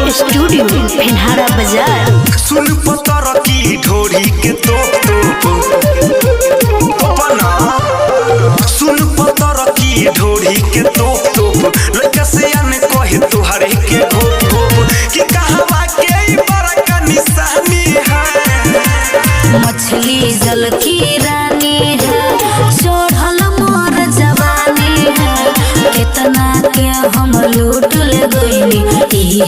Studio Phenhara बाजार। सुन पतर की ढोरी के तो सुन पतर की ढोरी के तो लड़का से आने कहे तुहरे के घोप कि कहवा के बड़ा का निशानी है। मछली जल की रानी है, चढ़ल मोर जवानी है, कितना के हम लूट ले गईनी,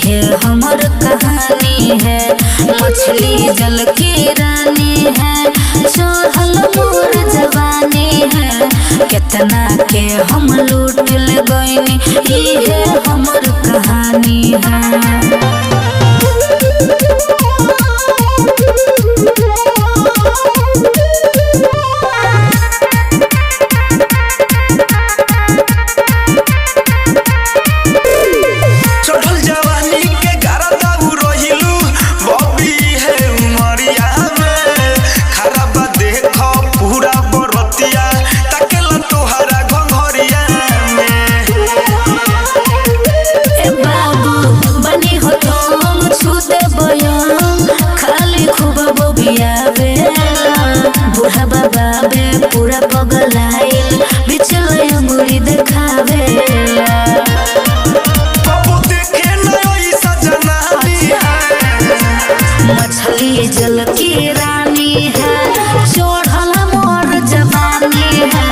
ये हमर कहानी है। मछली जल की रानी है, चढ़ल मोर जवानी है, कितना के हम लूट ले गईनी, ये हमर कहानी है। बूढ़ा बाबा बे पूरा पगलाइल, बिचले अंगुरी देखावे मछली जल की रानी है, चढ़ल मोर जवानी है,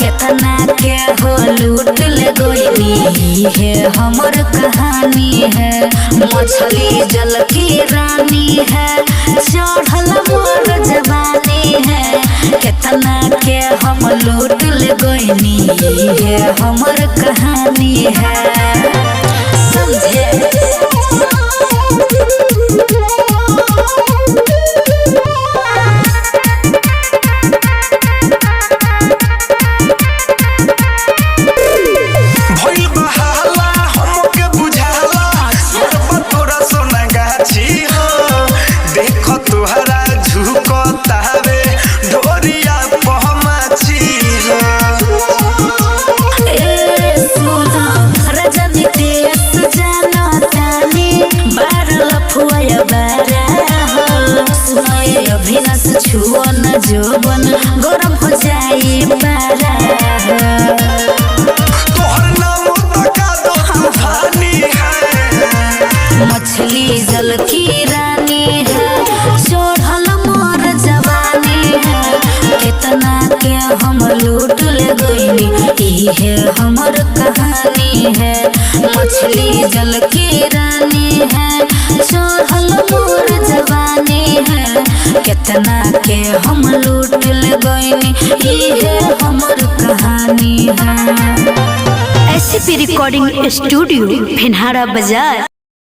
कितना के हो लूट ले गईनी, है हमर कहानी है। मछली जल की रानी है, चढ़ल मोर जवानी है, कितना के हम लूट ले गईनी, है हमर कहानी है। समझे छुओ न जोबन गरम हो जाए पारा, तोहर नाम तका दो तूफानी है। मछली जल की रानी है, चढ़ल मोर जवानी है, कितना के हम लूट ले गईनी, है हमर कहानी है। मछली जल की रानी है, चढ़ल मोर जवानी है, कितना के हम लूट ले गईनी, ये हमर कहानी है। SCP रिकॉर्डिंग स्टूडियो फेनहारा बाजार।